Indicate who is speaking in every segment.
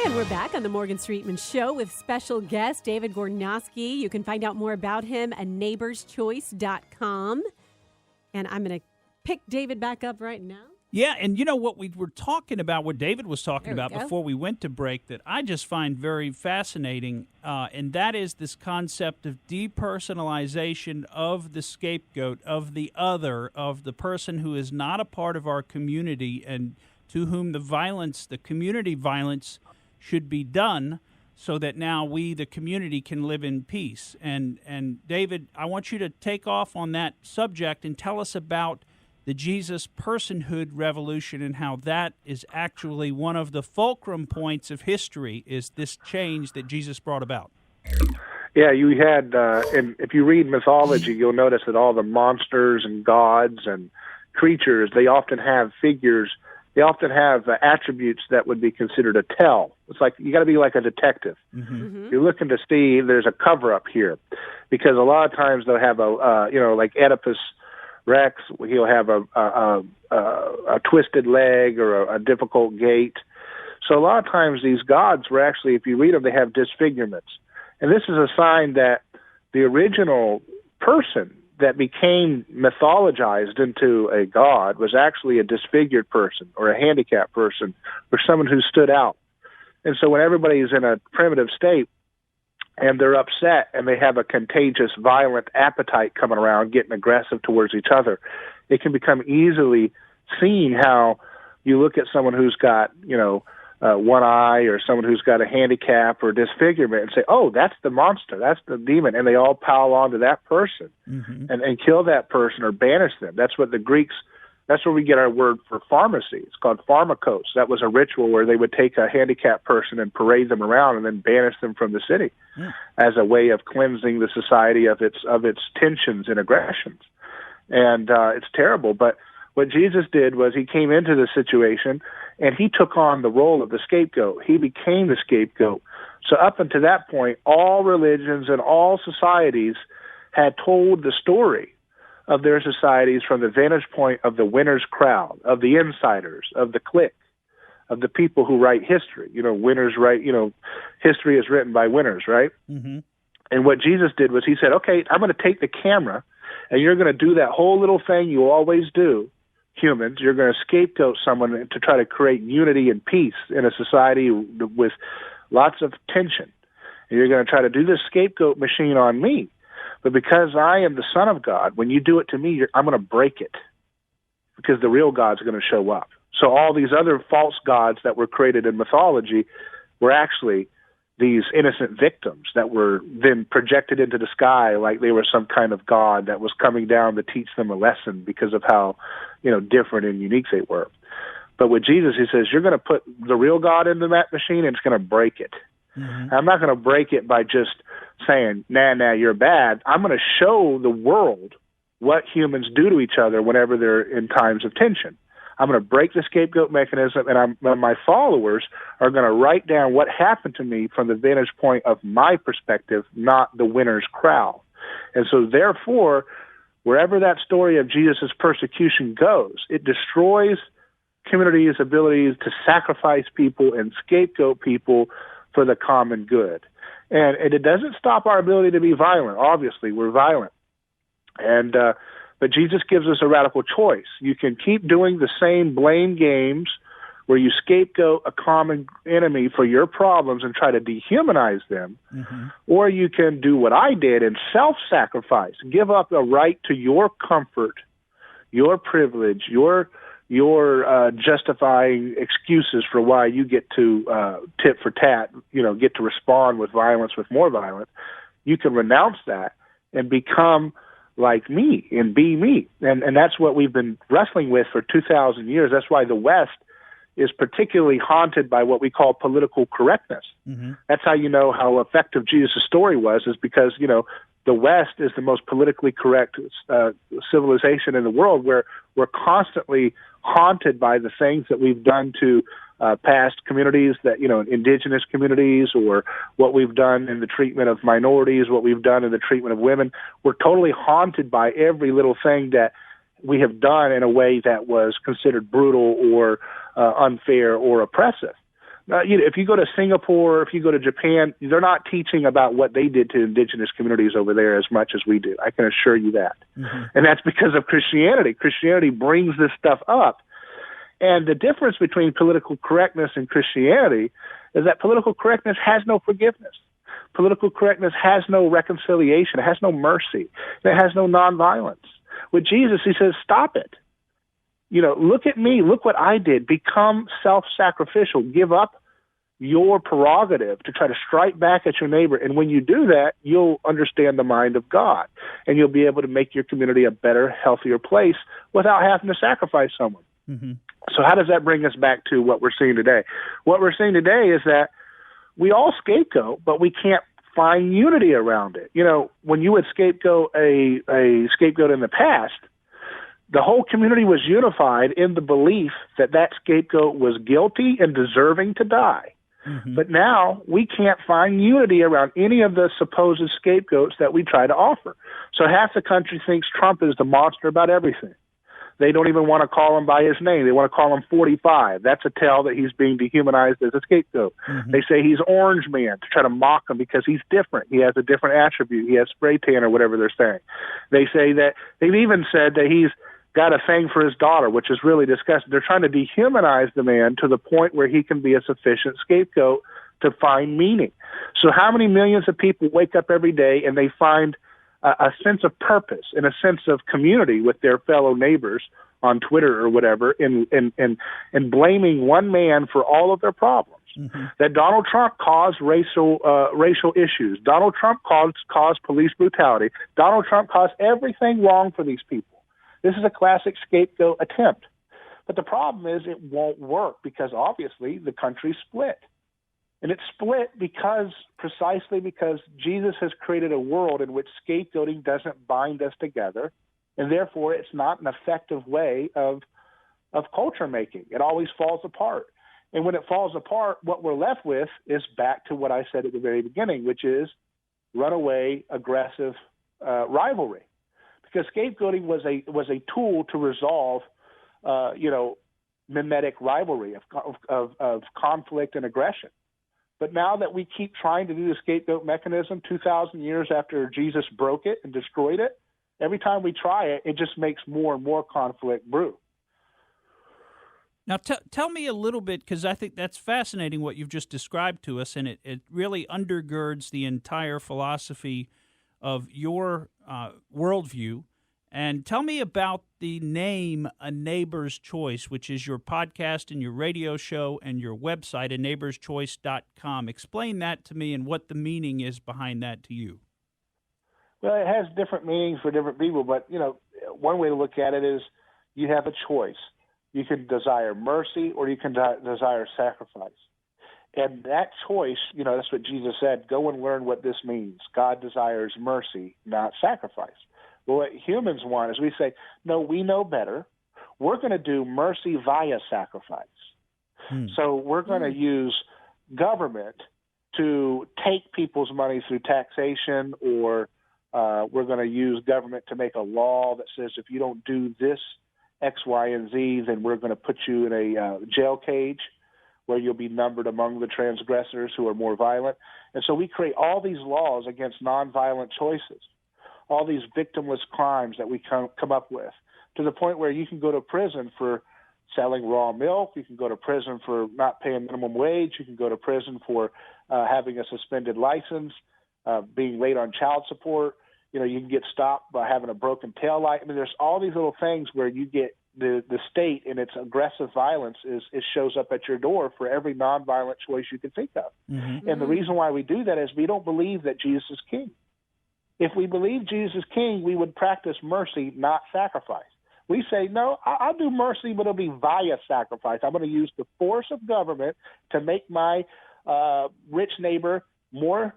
Speaker 1: And we're back on the Morgan Streetman Show with special guest David Gornoski. You can find out more about him at neighborschoice.com. And I'm going to pick David back up right now.
Speaker 2: Yeah, and you know what we were talking about, what David was talking about
Speaker 1: go.
Speaker 2: before we went to break, that I just find very fascinating, and that is this concept of depersonalization of the scapegoat, of the other, of the person who is not a part of our community and to whom the community violence should be done, so that now we, the community, can live in peace. And David, I want you to take off on that subject and tell us about the Jesus personhood revolution and how that is actually one of the fulcrum points of history, is this change that Jesus brought about.
Speaker 3: Yeah, you had, and if you read mythology, you'll notice that all the monsters and gods and creatures, they often have figures. They often have attributes that would be considered a tell. It's like you got to be like a detective. Mm-hmm. You're looking to see there's a cover up here, because a lot of times they'll have like Oedipus Rex. He'll have a twisted leg or a difficult gait. So a lot of times these gods were actually, if you read them, they have disfigurements, and this is a sign that the original person that became mythologized into a god was actually a disfigured person or a handicapped person or someone who stood out. And so when everybody's in a primitive state and they're upset and they have a contagious, violent appetite coming around, getting aggressive towards each other, it can become easily seen how you look at someone who's got, one eye, or someone who's got a handicap or disfigurement, and say, oh, that's the monster, that's the demon, and they all pile onto that person and kill that person or banish them. That's what the Greeks, that's where we get our word for pharmacy. It's called pharmakos. That was a ritual where they would take a handicapped person and parade them around and then banish them from the city as a way of cleansing the society of its tensions and aggressions. And it's terrible, but what Jesus did was he came into the situation and he took on the role of the scapegoat. He became the scapegoat. So up until that point, all religions and all societies had told the story of their societies from the vantage point of the winner's crowd, of the insiders, of the clique, of the people who write history. Winners write, history is written by winners, right? Mm-hmm. And what Jesus did was he said, okay, I'm going to take the camera and you're going to do that whole little thing you always do, humans. You're going to scapegoat someone to try to create unity and peace in a society with lots of tension. And you're going to try to do this scapegoat machine on me. But because I am the Son of God, when you do it to me, I'm going to break it, because the real God's going to show up. So all these other false gods that were created in mythology were actually these innocent victims that were then projected into the sky like they were some kind of god that was coming down to teach them a lesson because of how, different and unique they were. But with Jesus, he says, you're going to put the real God into that machine and it's going to break it. Mm-hmm. I'm not going to break it by just saying, nah, you're bad. I'm going to show the world what humans do to each other whenever they're in times of tension. I'm going to break the scapegoat mechanism, and my followers are going to write down what happened to me from the vantage point of my perspective, not the winner's crowd. And so therefore, wherever that story of Jesus' persecution goes, it destroys communities' abilities to sacrifice people and scapegoat people for the common good. And it doesn't stop our ability to be violent. Obviously, we're violent. But Jesus gives us a radical choice. You can keep doing the same blame games where you scapegoat a common enemy for your problems and try to dehumanize them, or you can do what I did and self-sacrifice, give up a right to your comfort, your privilege, your justifying excuses for why you get to tit for tat, get to respond with violence with more violence. You can renounce that and become like me and be me. And that's what we've been wrestling with for 2,000 years. That's why the West is particularly haunted by what we call political correctness. Mm-hmm. That's how you know how effective Jesus' story was, is because, the West is the most politically correct civilization in the world, where we're constantly haunted by the things that we've done to past communities, that, indigenous communities, or what we've done in the treatment of minorities, what we've done in the treatment of women. We're totally haunted by every little thing that we have done in a way that was considered brutal or unfair or oppressive. If you go to Singapore, if you go to Japan, they're not teaching about what they did to indigenous communities over there as much as we do. I can assure you that. Mm-hmm. And that's because of Christianity. Christianity brings this stuff up. And the difference between political correctness and Christianity is that political correctness has no forgiveness. Political correctness has no reconciliation. It has no mercy. It has no nonviolence. With Jesus, he says, stop it. Look at me. Look what I did. Become self-sacrificial. Give up your prerogative to try to strike back at your neighbor. And when you do that, you'll understand the mind of God, and you'll be able to make your community a better, healthier place without having to sacrifice someone. Mm-hmm. So how does that bring us back to what we're seeing today? What we're seeing today is that we all scapegoat, but we can't find unity around it. When you would scapegoat a scapegoat in the past, the whole community was unified in the belief that that scapegoat was guilty and deserving to die. Mm-hmm. But now we can't find unity around any of the supposed scapegoats that we try to offer. So half the country thinks Trump is the monster about everything. They don't even want to call him by his name. They want to call him 45. That's a tell that he's being dehumanized as a scapegoat. Mm-hmm. They say he's Orange Man to try to mock him because he's different. He has a different attribute. He has spray tan or whatever they're saying. They say that they've even said that he's got a thing for his daughter, which is really disgusting. They're trying to dehumanize the man to the point where he can be a sufficient scapegoat to find meaning. So how many millions of people wake up every day and they find a sense of purpose and a sense of community with their fellow neighbors on Twitter or whatever, in blaming one man for all of their problems? Mm-hmm. That Donald Trump caused racial issues. Donald Trump caused police brutality. Donald Trump caused everything wrong for these people. This is a classic scapegoat attempt. But the problem is it won't work because obviously the country's split. And it's split precisely because Jesus has created a world in which scapegoating doesn't bind us together, and therefore it's not an effective way of culture making. It always falls apart. And when it falls apart, what we're left with is back to what I said at the very beginning, which is runaway, aggressive rivalry. Because scapegoating was a tool to resolve, mimetic rivalry of conflict and aggression. But now that we keep trying to do the scapegoat mechanism 2,000 years after Jesus broke it and destroyed it, every time we try it, it just makes more and more conflict brew.
Speaker 2: Now, tell me a little bit, because I think that's fascinating what you've just described to us, and it really undergirds the entire philosophy of your worldview. And tell me about the name A Neighbor's Choice, which is your podcast and your radio show and your website, aneighborschoice.com. Explain that to me and what the meaning is behind that to you.
Speaker 3: Well, it has different meanings for different people, but, one way to look at it is you have a choice. You can desire mercy or you can desire sacrifice. And that choice, that's what Jesus said, go and learn what this means. God desires mercy, not sacrifice. Well, what humans want is we say, no, we know better. We're going to do mercy via sacrifice. So we're going to use government to take people's money through taxation, or we're going to use government to make a law that says if you don't do this X, Y, and Z, then we're going to put you in a jail cage where you'll be numbered among the transgressors who are more violent. And so we create all these laws against nonviolent choices, all these victimless crimes that we come up with, to the point where you can go to prison for selling raw milk, you can go to prison for not paying minimum wage, you can go to prison for having a suspended license, being late on child support. You can get stopped by having a broken tail light. I mean, there's all these little things where you get the state in its aggressive violence it shows up at your door for every nonviolent choice you can think of. Mm-hmm. And the reason why we do that is we don't believe that Jesus is king. If we believe Jesus is king, we would practice mercy, not sacrifice. We say, no, I'll do mercy, but it'll be via sacrifice. I'm going to use the force of government to make my rich neighbor more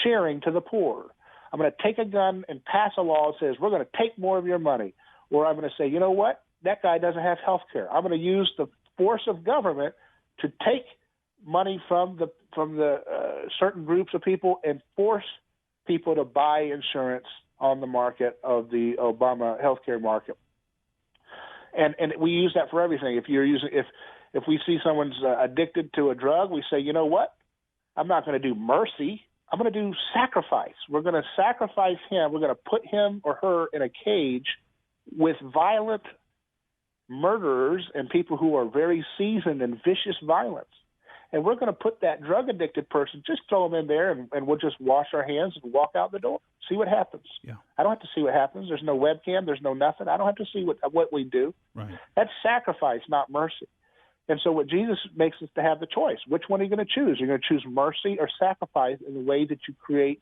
Speaker 3: sharing to the poor. I'm going to take a gun and pass a law that says we're going to take more of your money. Or I'm going to say, you know what? That guy doesn't have health care. I'm going to use the force of government to take money from the certain groups of people and force people to buy insurance on the market of the Obama healthcare market. And we use that for everything. If If we see someone's addicted to a drug, we say, you know what? I'm not going to do mercy. I'm going to do sacrifice. We're going to sacrifice him. We're going to put him or her in a cage with violent murderers and people who are very seasoned in vicious violence. And we're going to put that drug-addicted person, just throw them in there, and we'll just wash our hands and walk out the door. See what happens.
Speaker 2: Yeah.
Speaker 3: I don't have to see what happens. There's no webcam. There's no nothing. I don't have to see what we do.
Speaker 2: Right.
Speaker 3: That's sacrifice, not mercy. And so what Jesus makes us to have the choice. Which one are you going to choose? You're going to choose mercy or sacrifice in the way that you create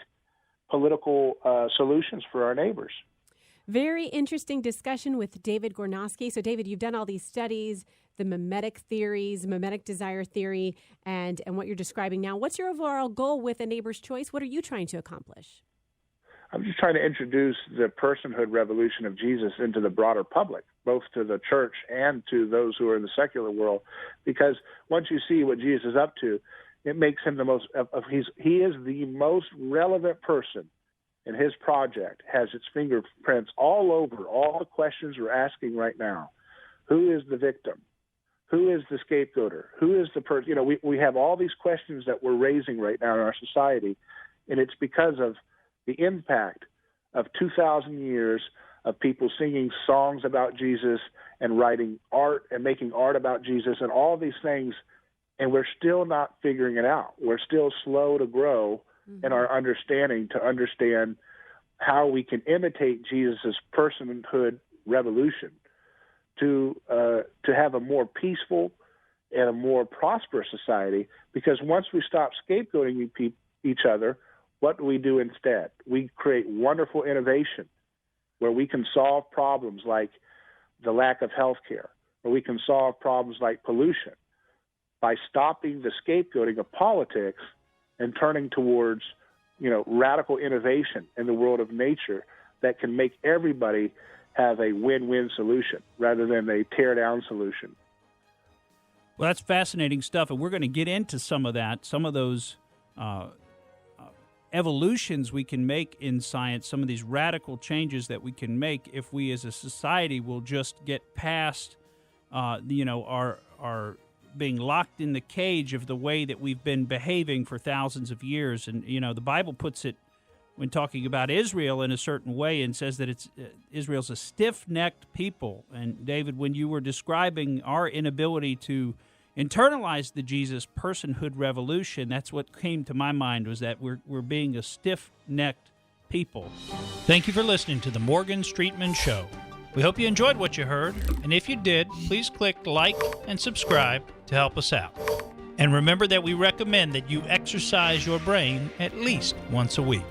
Speaker 3: political solutions for our neighbors.
Speaker 1: Very interesting discussion with David Gornoski. So, David, you've done all these studies, the mimetic theories, mimetic desire theory, and what you're describing now. What's your overall goal with A Neighbor's Choice? What are you trying to accomplish?
Speaker 3: I'm just trying to introduce the personhood revolution of Jesus into the broader public, both to the church and to those who are in the secular world, because once you see what Jesus is up to, it makes him the most. He is the most relevant person in his project. Has its fingerprints all over all the questions we're asking right now. Who is the victim? Who is the scapegoater? Who is the person? You know, we have all these questions that we're raising right now in our society, and it's because of the impact of 2,000 years of people singing songs about Jesus and writing art and making art about Jesus and all these things, and we're still not figuring it out. We're still slow to grow in our understanding to understand how we can imitate Jesus' personhood revolution to have a more peaceful and a more prosperous society, because once we stop scapegoating each other, what do we do instead? We create wonderful innovation where we can solve problems like the lack of health care, or we can solve problems like pollution by stopping the scapegoating of politics and turning towards, radical innovation in the world of nature that can make everybody have a win-win solution rather than a tear-down solution.
Speaker 2: Well, that's fascinating stuff, and we're going to get into some of that, some of those evolutions we can make in science, some of these radical changes that we can make if we as a society will just get past, our being locked in the cage of the way that we've been behaving for thousands of years. And, the Bible puts it, when talking about Israel, in a certain way, and says that Israel's a stiff-necked people. And, David, when you were describing our inability to internalize the Jesus personhood revolution, that's what came to my mind, was that we're being a stiff-necked people. Thank you for listening to the Morgan Streetman Show. We hope you enjoyed what you heard, and if you did, please click like and subscribe to help us out. And remember that we recommend that you exercise your brain at least once a week.